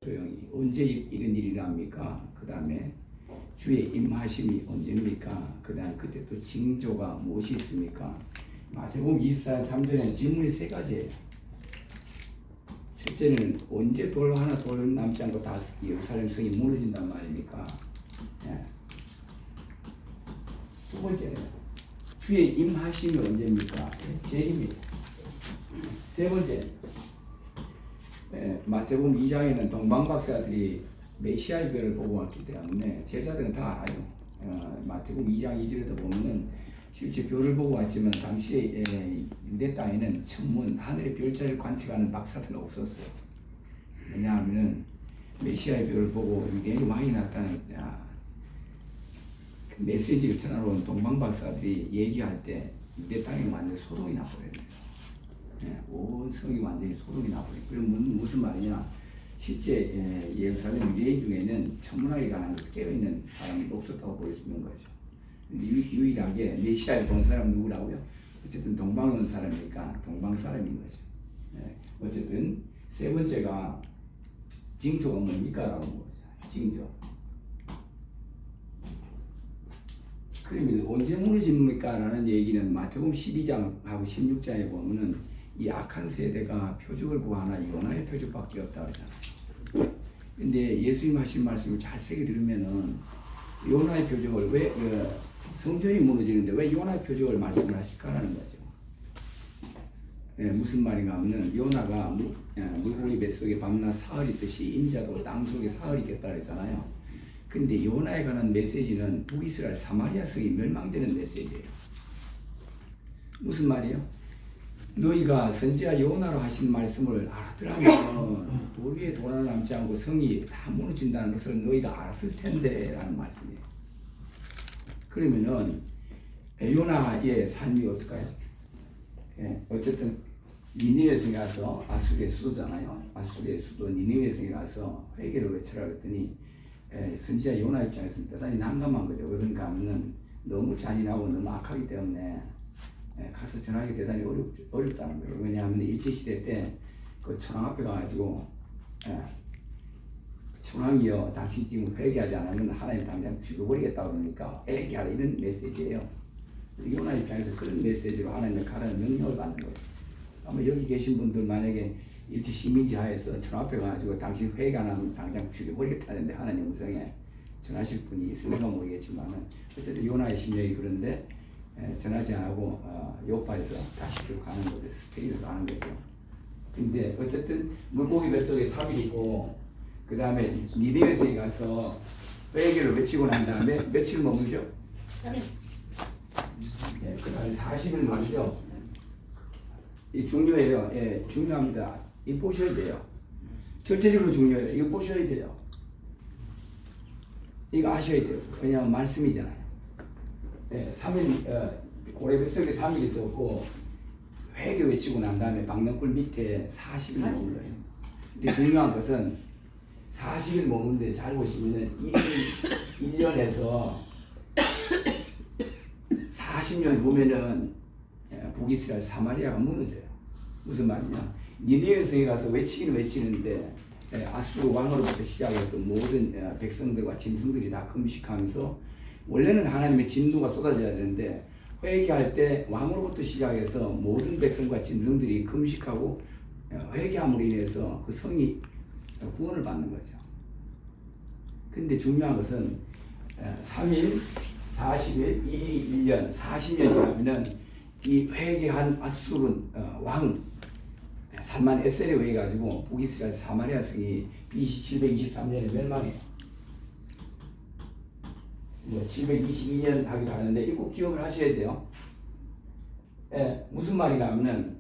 조용히 언제 이런 일이 납니까? 그 다음에 주의 임하심이 언제입니까? 그 다음 그때 또 징조가 무엇이 있습니까? 마태복음 24장 3절에는 질문이 세 가지예요. 첫째는 언제 돌 하나 돌 남지 않고 다 예루살렘 성이 무너진단 말입니까? 예. 두 번째는 주의 임하심이 언제입니까? 제입니다. 세 번째, 마태복음 2장에는 동방박사들이 메시아의 별을 보고 왔기 때문에 제자들은 다 알아요. 마태복음 2장 2절에도 보면은 실제 별을 보고 왔지만 당시에 유대 땅에는 천문 하늘의 별자리를 관측하는 박사들은 없었어요. 왜냐하면은 메시아의 별을 보고 유대인이 왕이 났다는 그 메시지를 전하러 온 동방박사들이 얘기할 때 유대 땅에 완전 소동이 나버렸어요. 온 성이 완전히 소동이 나버려요. 그럼 무슨 말이냐? 실제 예루살렘 유대인 중에는 천문학에 관한 것을 깨어있는 사람이 없었다고 볼 수 있는 거죠. 유일하게 메시아를 본 사람은 누구라고요? 어쨌든 동방에 온 사람이니까 동방 사람인 거죠. 어쨌든 세 번째가 징조가 뭡니까? 라고 물었어요. 징조. 그러면 언제 무너집니까? 라는 얘기는 마태복음 12장하고 16장에 보면은 이 악한 세대가 표적을 구하나 요나의 표적밖에 없다 그러잖아요. 근데 예수님 하신 말씀을 잘 새겨 들으면은 요나의 표적을 왜 성전이 무너지는데 왜 요나의 표적을 말씀을 하실까라는 거죠. 무슨 말인가 하면은 요나가 물고기 뱃속에 밤낮 사흘이듯이 인자도 땅 속에 사흘이겠다 그랬잖아요. 근데 요나에 관한 메시지는 북이스라엘 사마리아 성이 멸망되는 메시지예요. 무슨 말이에요? 너희가 선지자 요나로 하신 말씀을 알았더라면 돌 위에 돌 하나 남지 않고 성이 다 무너진다는 것을 너희가 알았을 텐데 라는 말씀이에요. 그러면은 요나의 삶이 어떨까요? 어쨌든 니느웨 성에 가서 아수르의 수도잖아요. 아수르의 수도 니느웨 성에 가서 회개를 외치라 그랬더니 선지자 요나 입장에서는 대단히 난감한 거죠. 그러니까 하면은 너무 잔인하고 너무 악하기 때문에 가서 전하기 대단히 어렵다는 거예요. 왜냐하면 일제시대 때 그 천황 앞에 가가지고 천황이여 당신 지금 회개하지 않으면 하나님 당장 죽여버리겠다 그러니까 회개하라 이런 메시지예요. 요나 입장에서 그런 메시지로 하나님의 가라는 명령을 받는 거예요. 아마 여기 계신 분들 만약에 일제 식민지 하에서 천황 앞에 가가지고 당신 회개 안 하면 당장 죽여버리겠다는데 하나님 음성에 전하실 분이 있을까 모르겠지만은 어쨌든 요나의 심령이 그런데 전하지 않고 요파에서 다시스로 가는 거죠. 스페인으로 가는 거죠. 근데 어쨌든 물고기 뱃속에 삽이 있고 그 다음에 니느웨에 가서 회개를 외치고 난 다음에 며칠 머물죠? 그 다음에 40일 머물죠? 이 중요해요. 중요합니다. 이거 보셔야 돼요. 절대적으로 중요해요. 이거 보셔야 돼요. 이거 아셔야 돼요. 왜냐하면 말씀이잖아요. 3일 고래 뱃속에 3일 있었고 회개 외치고 난 다음에 박넝굴 밑에 40일 머물러요. 근데 중요한 것은 40일 머무는데 잘 보시면은 1년에서 40년 후면은 북이스라엘 사마리아가 무너져요. 무슨 말이냐? 니느웨 성에 가서 외치기는 외치는데 아수르 왕으로부터 시작해서 모든 백성들과 짐승들이 다 금식하면서 원래는 하나님의 진노가 쏟아져야 되는데 회개할 때 왕으로부터 시작해서 모든 백성과 짐승들이 금식하고 회개함으로 인해서 그 성이 구원을 받는 거죠. 근데 중요한 것은 3일, 40일, 1일, 1년, 40년이라면은 이 회개한 아수르 왕 살만 에셀에 의해 가지고 북이스라엘 사마리아 성이 BC 723년에 멸망해요. 722년 하기도 하는데 이거 꼭 기억을 하셔야 돼요. 무슨 말이냐 하면은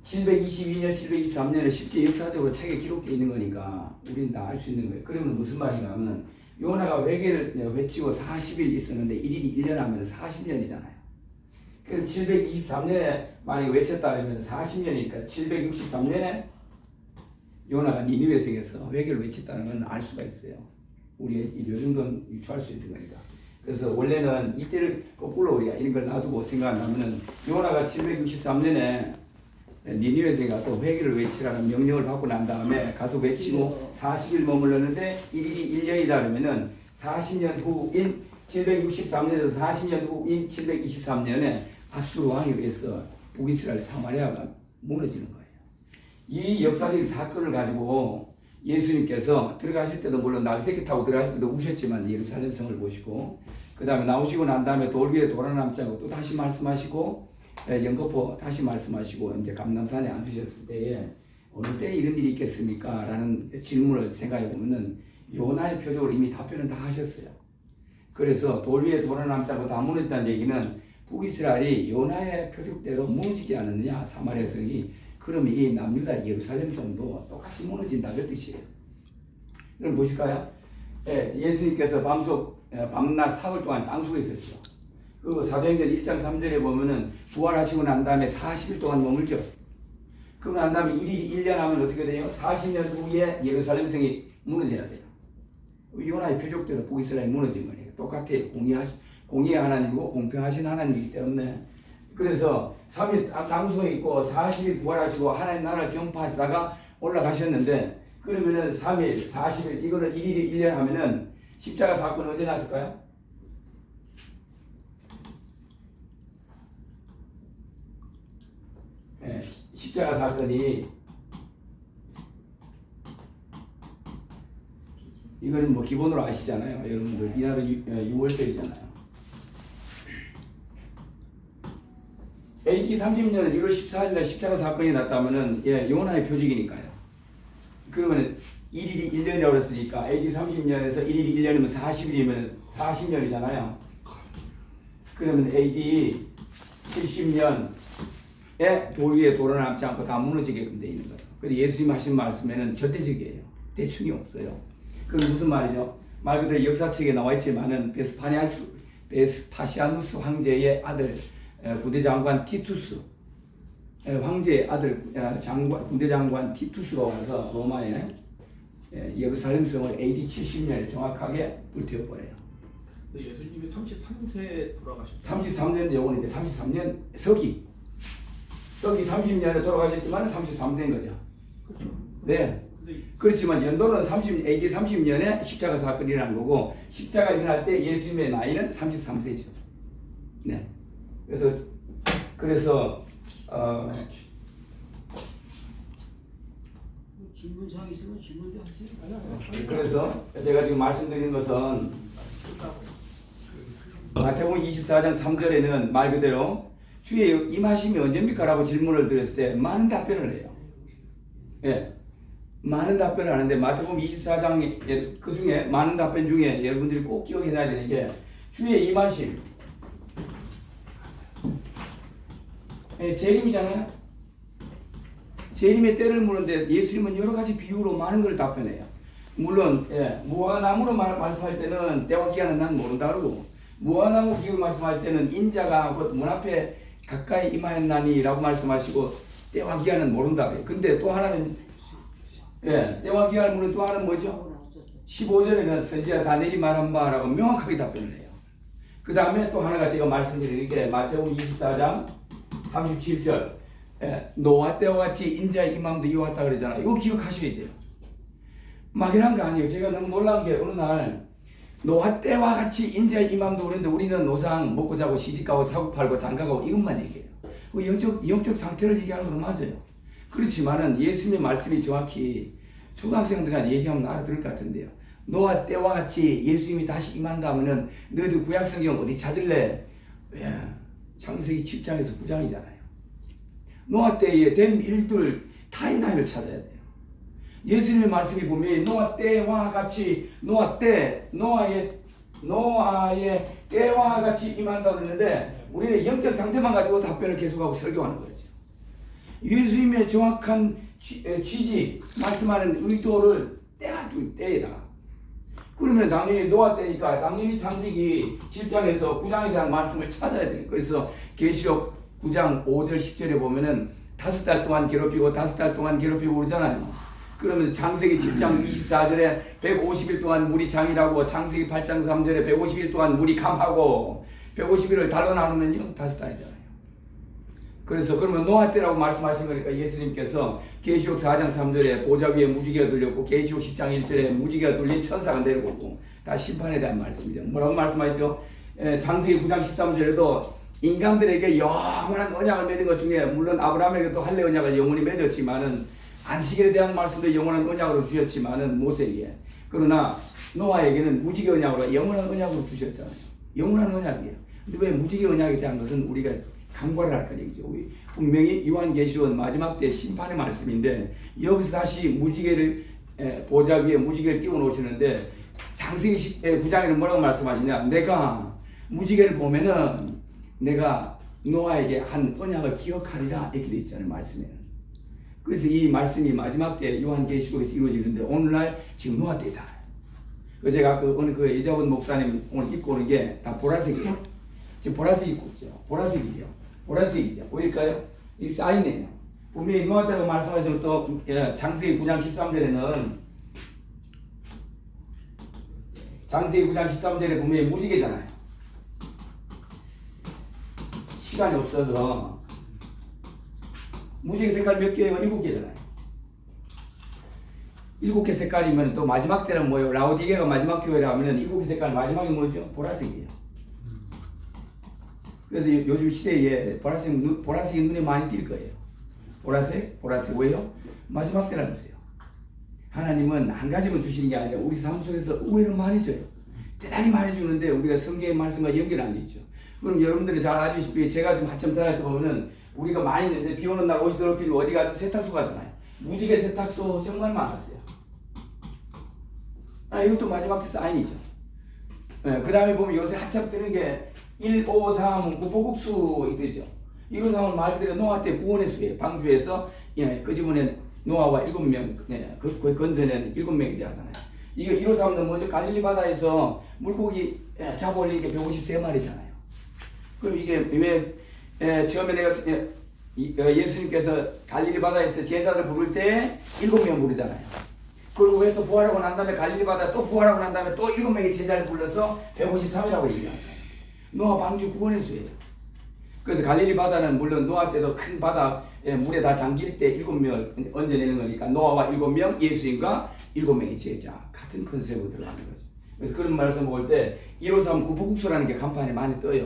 722년, 723년에 실제 역사적으로 책에 기록되어 있는 거니까 우리는 다 알 수 있는 거예요. 그러면 무슨 말이냐 하면 요나가 회개를 외치고 40일 있었는데 1일이 1년 하면 40년이잖아요. 그럼 723년에 만약에 외쳤다 그러면 40년이니까 763년에 요나가 니느웨 성에서 회개를 외쳤다는 건 알 수가 있어요. 우리 요 정도는 유추할 수 있는 거니까. 그래서 원래는 이때를 거꾸로 우리가 이런 걸 놔두고 생각하면은 요나가 763년에 니느웨에 가서 회개를 외치라는 명령을 받고 난 다음에 가서 외치고 40일 머물렀는데 1일이 1년이다 그러면은 40년 후인 763년에서 40년 후인 723년에 아수르 왕에 의해서 북이스라엘 사마리아가 무너지는 거예요. 이 역사적인 사건을 가지고 예수님께서 들어가실 때도 물론 낙새끼 타고 들어갈 때도 우셨지만 예루살렘 성을 보시고 그 다음에 나오시고 난 다음에 돌 위에 돌아남지 않고 또 다시 말씀하시고 연거포 다시 말씀하시고 이제 감람산에 앉으셨을 때에 어느 때 이런 일이 있겠습니까? 라는 질문을 생각해 보면은 요나의 표적으로 이미 답변은 다 하셨어요. 그래서 돌 위에 돌아남지 않고 다 무너진다는 얘기는 북이스라엘이 요나의 표적대로 무너지지 않았느냐 사마리아 성이 그러면 이 남유다 예루살렘 성도 똑같이 무너진다 그 뜻이에요. 그럼 보실까요? 예수님께서 밤낮 사흘 동안 땅속에 있었죠. 그 사도행전 1장 3절에 보면은 부활하시고 난 다음에 40일 동안 머물죠. 그러고 난 다음에 1년 하면 어떻게 돼요? 40년 후에 예루살렘 성이 무너져야 돼요. 요나의 표적대로 북이스라엘이 무너진 거예요. 똑같아요. 공의의 하나님이고 공평하신 하나님이기 때문에 그래서 3일 땅속에 있고 40일 부활하시고 하나님 나라를 전파하시다가 올라가셨는데 그러면은 3일, 40일 이거를 1일이 1년 하면은 십자가 사건은 언제 났을까요? 십자가 사건이 이거는 뭐 기본으로 아시잖아요. 여러분들 이날은 6월절이잖아요. AD 30년은 1월 14일 날 십자가 사건이 났다면은 요나의 표적이니까요. 그러면 1일이 1년이라고 그랬으니까 AD 30년에서 1일이 1년이면 40일이면 40년이잖아요. 그러면 AD 70년에 돌 위에 돌아남지 않고 다 무너지게끔 되어 있는 거예요. 그래서 예수님 하신 말씀에는 절대적이에요. 대충이 없어요. 그건 무슨 말이죠? 말 그대로 역사책에 나와 있지만은 베스파시아누스 황제의 아들 군대장관 티투스 황제의 아들 군대장관 티투스가 와서 로마에 예루살렘 성을 AD 70년에 정확하게 불태워버려요. 예수님이 33세에 돌아가셨죠. 33년 요건 이제 33년 서기 30년에 돌아가셨지만 33세인 거죠. 그렇죠. 네. 그렇지만 연도는 AD 30년에 십자가 사건이 일어난 거고 십자가 일어날 때 예수님의 나이는 33세죠. 네. 그래서 질문사항 있으면 질문도 하세요. 그래서 제가 지금 말씀드린 것은 마태복음 24장 3절에는 말 그대로 주의 임하심이 언제입니까? 라고 질문을 드렸을 때 많은 답변을 해요. 예. 많은 답변을 하는데 마태복음 24장 그 중에 많은 답변 중에 여러분들이 꼭 기억해놔야 되는 게 주의 임하심 재림이잖아요. 재림의 때를 물었는데 예수님은 여러 가지 비유로 많은 걸 답변해요. 물론 무화과나무로 말씀할 때는 때와 기한은 난 모른다 그러고 무화과나무 비유로 말씀할 때는 인자가 곧 문 앞에 가까이 임하였나니 라고 말씀하시고 때와 기한은 모른다 그래요. 근데 또 하나는 때와 기한을 물은 또 하나는 뭐죠? 15절에는 선지자 다니엘이 말한 바라고 명확하게 답변을 해요. 그 다음에 또 하나가 제가 말씀드리는 게 마태복음 24장 37절 노아 때와 같이 인자의 임함도 이와 같다 그러잖아요. 이거 기억하셔야 돼요. 막연한 거 아니에요. 제가 너무 놀란 게 어느 날 노아 때와 같이 인자의 임함도 그러는데 우리는 노상 먹고 자고 시집가고 사고 팔고 장가가고 이것만 얘기해요. 그 영적 상태를 얘기하는 건 맞아요. 그렇지만은 예수님의 말씀이 정확히 초등학생들한테 얘기하면 알아들을 것 같은데요. 노아 때와 같이 예수님이 다시 임한다면은 너희들 구약성경 어디 찾을래? 창세기 7장에서 9장이잖아요. 노아 때에 된 일들 타임라인을 찾아야 돼요. 예수님의 말씀이 보면 노아 때와 같이 노아의 때와 같이 임한다 그러는데 우리는 영적 상태만 가지고 답변을 계속하고 설교하는 거죠. 예수님의 정확한 취지 말씀하는 의도를 때에다가 그러면 당연히 노아 때니까 당연히 창세기 7장에서 9장에 대한 말씀을 찾아야 돼요. 그래서 계시록 9장 5절 10절에 보면은 5달 동안 괴롭히고 5달 동안 괴롭히고 그러잖아요. 그러면서 창세기 7장 24절에 150일 동안 물이 장이라고 창세기 8장 3절에 150일 동안 물이 감하고 150일을 달로 나누면요 5달이잖아요. 그래서 그러면 노아 때라고 말씀하신 거니까 예수님께서 계시록 4장 3절에 보좌 위에 무지개가 들렸고 계시록 10장 1절에 무지개가 들린 천사가 내려오고 다 심판에 대한 말씀이죠. 뭐라고 말씀하시죠? 창세기 9장 13절에도 인간들에게 영원한 언약을 맺은 것 중에 물론 아브라함에게도 할례 언약을 영원히 맺었지만은 안식일에 대한 말씀도 영원한 언약으로 주셨지만은 모세에게 그러나 노아에게는 무지개 언약으로 영원한 언약으로 주셨잖아요. 영원한 언약이에요. 근데 왜 무지개 언약에 대한 것은 우리가 강구를 할 거죠. 분명히 요한계시록 마지막 때 심판의 말씀인데 여기서 다시 무지개를 보좌 위에 무지개를 띄워 놓으시는데 창세기 9장에는 뭐라고 말씀하시냐? 내가 무지개를 보면은 내가 노아에게 한 언약을 기억하리라 이렇게 되어 있잖아요. 말씀에는. 그래서 이 말씀이 마지막 때 요한계시록에서 이루어지는데 오늘날 지금 노아 때잖아요. 제가 어느 이자원 목사님 오늘 입고 오는 게 다 보라색이에요. 지금 보라색 입고 있죠. 보라색이죠. 보일까요? 이 사인이에요. 분명히 노아 때라고 말씀하시면 또 창세기 9장 13절에는 창세기 9장 13절에 분명히 무지개잖아요. 시간이 없어서 무지개 색깔 몇 개예요? 7개잖아요. 7개 색깔이면 또 마지막 때는 뭐예요? 라오디게가 마지막 교회라 하면은 7개 색깔 마지막이 뭐죠? 보라색이에요. 그래서 요즘 시대에 보라색이 눈에 많이 띌 거예요. 보라색. 왜요? 마지막 때라면서요. 하나님은 한 가지만 주시는 게 아니라 우리 삶 속에서 의외로 많이 줘요. 대단히 많이 주는데 우리가 성경의 말씀과 연결 안 되죠. 그럼 여러분들이 잘 아시다시피 제가 좀 한참 전할 때 보면은 우리가 많이 있는데 비 오는 날 옷이 더럽히면 어디 가든 세탁소 가잖아요. 무지개 세탁소 정말 많았어요. 이것도 마지막 때 사인이죠. 그 다음에 보면 요새 한참 뜨는 게 153은 구포국수 되죠. 153은 말 그대로 노아 때 구원의 수예요. 방주에서 끄집어낸 노아와 7명, 그 건져낸 7명이 되었잖아요. 이거 153은 먼저 갈릴리 바다에서 물고기 잡아올린 게 153마리잖아요. 그럼 이게 왜 처음에 내가 예수님께서 갈릴리 바다에서 제자들 부를 때 7명 부르잖아요. 그리고 왜 또 부활하고 난 다음에 갈릴리 바다 또 부활하고 난 다음에 또 7명의 제자를 불러서 153이라고 얘기합니다. 노아 방주 구원의 수예요. 그래서 갈릴리 바다는 물론 노아 때도 큰 바다 물에 다 잠길 때 7명을 얹어내는 거니까 노아와 7명, 예수님과 7명의 제자 같은 컨셉으로 들어가는 거죠. 그래서 그런 말씀 볼 때 153 구포국수라는 게 간판에 많이 떠요.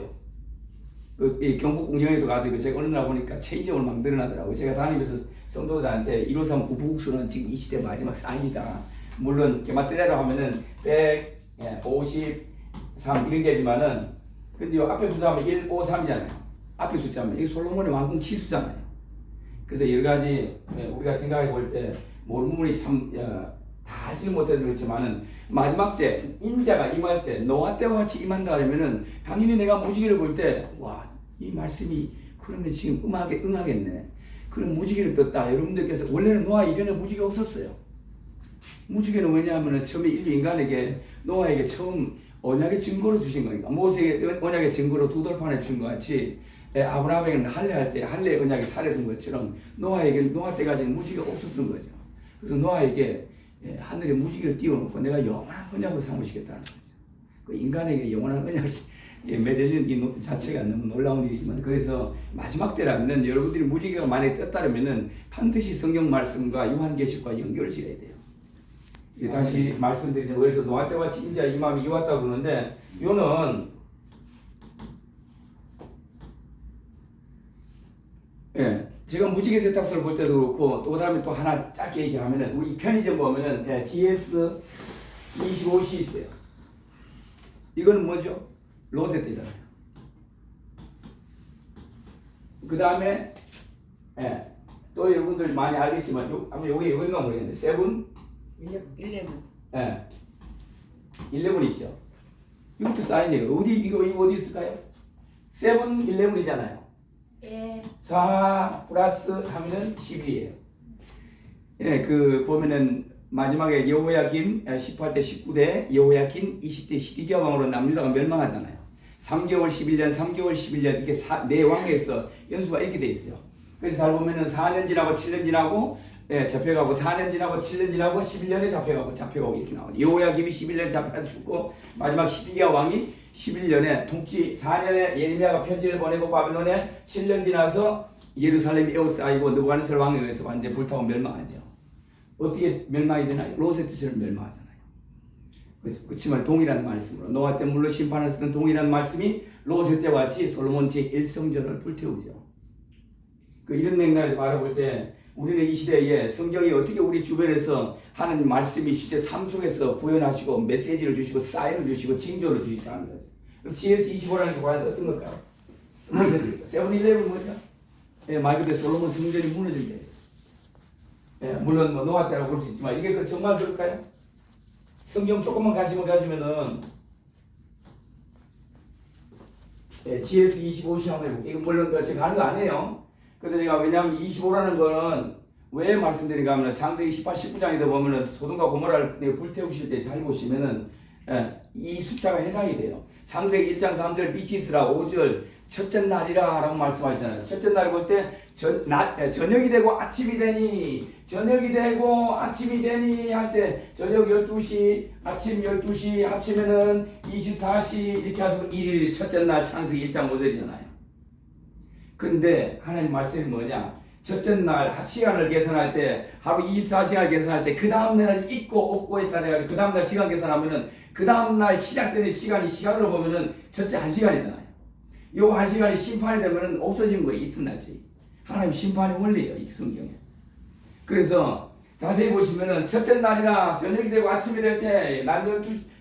경북 공정에도 가도 제가 어느 날 보니까 체인점을 막 늘어나더라고요. 제가 다니면서 성도들한테 153 구포국수는 지금 이 시대 마지막 사인이다. 물론 게마트리아로 하면은 153 이런 게 있지만은 근데 요 앞에 숫자하면 153이잖아요. 앞에 숫자면 이게 솔로몬의 왕궁 치수잖아요. 그래서 여러 가지 우리가 생각해 볼 때 모르문이 참 다 하지 못해서 그렇지만은 마지막 때 인자가 임할 때 노아 때와 같이 임한다 하면은 당연히 내가 무지개를 볼 때 와 이 말씀이 그러면 지금 응하겠네. 그런 무지개를 떴다. 여러분들께서 원래는 노아 이전에 무지개 없었어요. 무지개는 왜냐하면 처음에 인간에게 노아에게 처음 언약의 증거로 주신 거니까 모세에게 언약의 증거로 두 돌판을 주신 것 같이 아브라함에게는 할례할 때 할례 언약이 사례된 것처럼 노아에게는 노아 때까지는 무지개가 없었던 거죠. 그래서 노아에게 하늘에 무지개를 띄워놓고 내가 영원한 언약을 삼으시겠다는 거죠. 그 인간에게 영원한 언약을 맺어지는 이 자체가 너무 놀라운 일이지만 그래서 마지막 때라면 여러분들이 무지개가 만약에 떴다면은 반드시 성경 말씀과 요한계시록과 연결을 지어야 돼요. 다시 말씀드리자면 그래서 노아 때와 같이 인자 임함이 이왔다 그러는데 요는 제가 무지개 세탁소를 볼 때도 그렇고 또 다음에 또 하나 짧게 얘기하면은 우리 편의점 보면은 GS25C 있어요. 이거는 뭐죠? 로제때잖아요. 그 다음에 또 여러분들 많이 알겠지만 여기 이건가 모르겠는데 세븐 11. 11 있죠. 이것도 사인이에요. 이거 어디 있을까요? 7-11이잖아요. 4 플러스 하면은 12예요. 그 보면은 마지막에 여호야김 18대 19대 여호야킨 20대 시디기야 왕으로 남유다가 멸망하잖아요. 3개월 11년 3개월 11년 이렇게 네 왕에서 연수가 이렇게 돼 있어요. 그래서 잘 보면은 4년 지나고 7년 지나고 잡혀가고 4년 지나고 7년 지나고 11년에 잡혀가고 이렇게 나와요. 여호야김이 11년에 잡혀 죽고 마지막 시디기야 왕이 11년에 통치 4년에 예레미야가 편지를 보내고 바빌론에 7년 지나서 예루살렘이 에워싸이고 느부갓네살 왕에 의해서 완전히 불타고 멸망하죠. 어떻게 멸망이 되나요? 로셋처럼 멸망하잖아요. 그렇지만 동일한 말씀으로 노아 때 물로 심판을 쓰던 동일한 말씀이 로셋 때와 같이 솔로몬 제1성전을 불태우죠. 이런 맥락에서 바라볼 때 우리는 이 시대에 성경이 어떻게 우리 주변에서 하는 말씀이 실제 삶 속에서 구현하시고 메시지를 주시고 사인을 주시고 징조를 주시다는 거죠. 그럼 GS25라는 게 과연 어떤 걸까요? 세븐일레븐 뭐죠? 예, 말 그대로 솔로몬 성전이 무너진 거예요. 예, 물론 뭐 노아 때라고 볼 수 있지만 이게 정말 그럴까요? 성경 조금만 관심을 가지면은 예, GS25 시험을 해볼게요. 이거 물론 제가 하는 거 아니에요. 그래서 제가 왜냐하면 25라는 거는 왜 말씀드리는가 하면 창세기 18, 19장에도 보면은 소돔과 고모라를 불태우실 때 잘 보시면은 이 숫자가 해당이 돼요. 창세기 1장 3절 빛이 있으라 5절 첫째 날이라 라고 말씀하셨잖아요. 첫째 날 볼 때 저녁이 되고 아침이 되니 저녁이 되고 아침이 되니 할 때 저녁 12시 아침 12시 합치면은 24시 이렇게 해가지고 1일 첫째 날 창세기 1장 5절이잖아요. 근데 하나님 말씀이 뭐냐? 첫째 날 시간을 계산할 때 하루 24시간을 계산할 때 그 다음날 있고 없고에 따라 그 다음날 시간 계산하면은 그 다음날 시작되는 시간이 시간으로 보면은 첫째 1시간이잖아요. 요 1시간이 심판이 되면은 없어진 거예요. 이튿날째. 하나님 심판의 원리예요. 이 성경에. 그래서 자세히 보시면은 첫째 날이나 저녁이 되고 아침이 될 때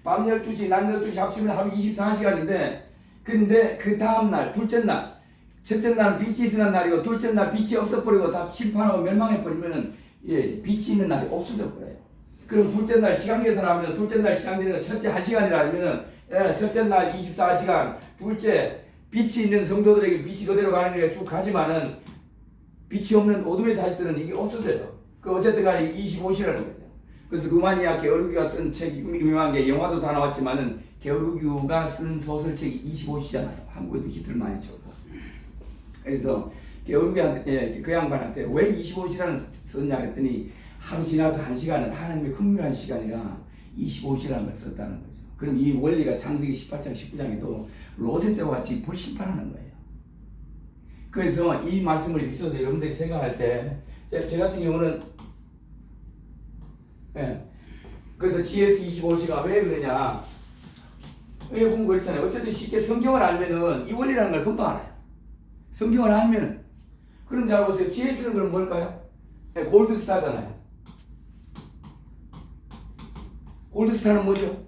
밤 12시, 낮 12시 합치면 하루 24시간인데 근데 그 다음날 둘째 날 첫째 날은 빛이 있는 날이고 둘째 날 빛이 없어버리고 다 심판하고 멸망해버리면은 예, 빛이 있는 날이 없어져 버려요. 그럼 둘째 날 시간 계산하면 둘째 날 시간되는 첫째 1시간이라면은 예, 첫째 날 24시간 둘째 빛이 있는 성도들에게 빛이 그대로 가는 게 쭉 가지만은 빛이 없는 어둠의 자식들은 이게 없어져요. 그 어쨌든 간에 25시라는 거죠. 그래서 루마니아 게오르기오가 쓴 책이 유명한 게 영화도 다 나왔지만은 게오르기오가 쓴 소설책이 25시잖아요. 한국에도 히트를 많이 쳤고. 그래서 게오르기한테 그 양반한테 왜 25시라는 썼냐 했더니 하루 지나서 1시간은 하나님의 긍휼한 시간이라 25시라는 걸 썼다는 거죠. 그럼 이 원리가 창세기 18장 19장에도 로세 때와 같이 불심판하는 거예요. 그래서 이 말씀을 비춰서 여러분들이 생각할 때 제 같은 경우는 예, 그래서 GS25시가 왜 그러냐 왜 공부 그렇잖아요. 어쨌든 쉽게 성경을 알면은 이 원리라는 걸 금방 알아요. 성경을 알면은 그럼 잘 보세요. GS는 그럼 뭘까요? 예, 골드스타잖아요. 골드스타는 뭐죠?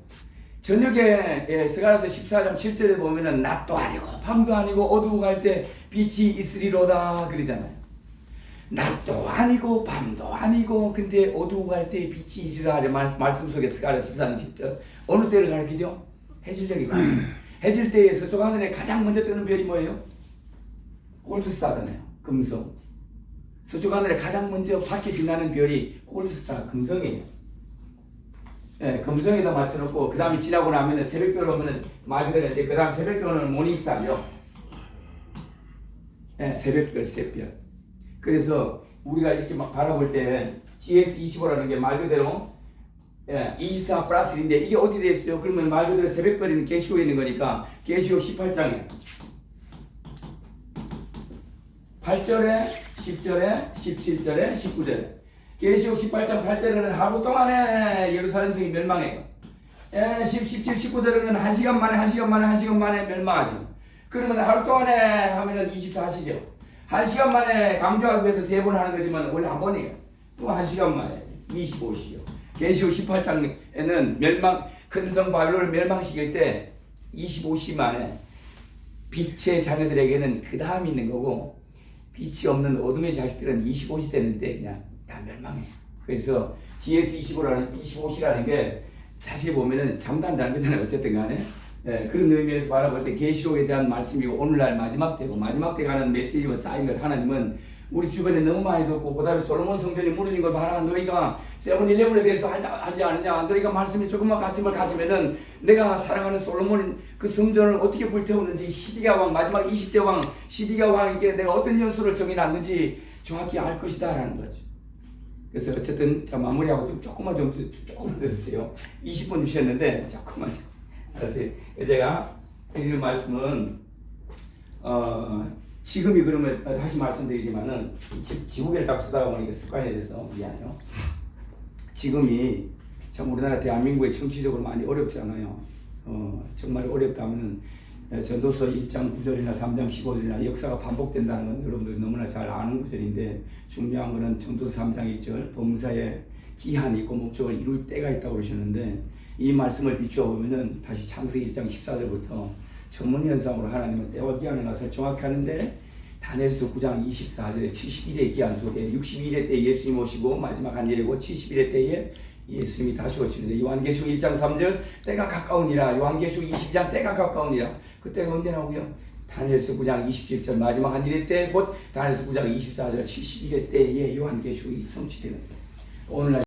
저녁에 예, 스가랴서 14장 7절에 보면은 낮도 아니고 밤도 아니고 어두워 갈 때 빛이 있으리로다 그러잖아요. 낮도 아니고 밤도 아니고 근데 어두워 갈 때 빛이 있으리라 말씀 속에 스가랴 14장 10절 어느 때를 가리키죠? 해질녘이 가리키죠. 해질 때에 서쪽 하늘에 가장 먼저 뜨는 별이 뭐예요? 골드스타잖아요. 금성. 서쪽 하늘에 가장 먼저 밝게 빛나는 별이 골드스타 금성이에요. 예, 금성에다 맞춰놓고 그 다음에 지나고 나면은 새벽별 오면은 말 그대로 이제 그 다음 새벽별은 모닝스타죠. 예, 새벽별. 그래서 우리가 이렇게 막 바라볼 때 GS25라는 게 말 그대로 예, 24 플러스 1인데 이게 어디 돼 있어요? 그러면 말 그대로 새벽별이 계시록에 있는 거니까 계시록 18장에 8절에 10절에 17절에 19절에 계시록 18장 8절에는 하루 동안에 예루살렘 성이 멸망해요. 17, 19절에는 1시간 만에 멸망하죠. 그러면 하루 동안에 하면은 24시죠. 1시간 만에 강조하기 위해서 3번 하는 거지만 원래 한 번이에요. 또 1시간 만에 25시요. 계시록 18장에는 큰 성 바빌론을 멸망시킬 때 25시 만에 빛의 자녀들에게는 그 다음이 있는 거고 빛이 없는 어둠의 자식들은 25시 되는데 그냥 다 멸망해요. 그래서 GS25시라는 게 사실 보면은 장단자는 거잖아요. 어쨌든 간에 예, 그런 의미에서 바라볼 때 계시록에 대한 말씀이고 오늘날 마지막 때 가는 메시지와 사인을 하나님은 우리 주변에 너무 많이 듣고 그 다음에 솔로몬 성전이 무너진 걸 봐라. 너희가 세븐일레븐에 대해서 하지 않느냐. 너희가 말씀이 조금만 관심을 가지면은 내가 사랑하는 솔로몬 그 성전을 어떻게 불태우는지 시디가 왕 마지막 20대 왕 시디가 왕에게 내가 어떤 연수를 정해놨는지 정확히 알 것이다 라는 거죠. 그래서 어쨌든 자 마무리하고 조금만 더 주세요. 20분 주셨는데 조금만 알았어요. 제가 드리는 말씀은 지금이 그러면 다시 말씀드리지만은 지구계를 딱 쓰다가 보니까 습관이 돼서 미안해요. 지금이 참 우리나라 대한민국에 정치적으로 많이 어렵잖아요. 정말 어렵다면은 전도서 1장 9절이나 3장 15절이나 역사가 반복된다는 건 여러분들 너무나 잘 아는 구절인데 중요한 거는 전도서 3장 1절 범사에 기한이 있고 목적을 이룰 때가 있다고 그러셨는데 이 말씀을 비추어 보면은 다시 창세기 1장 14절부터 천문현상으로 하나님은 때와 기한의 것을 정확히 하는데 다니엘서 9장 24절에 71의 기한 속에 61회 때 예수님 오시고 마지막 한 일이고 71회 때에 예수님이 다시 오시는데 요한계시록 1장 3절 때가 가까우니라 요한계시록 22장 때가 가까우니라 그때가 언제 나오고요? 다니엘서 9장 27절 마지막 한 일의 때 곧 다니엘서 9장 24절 71회 때에 요한계시록이 성취되는 오늘날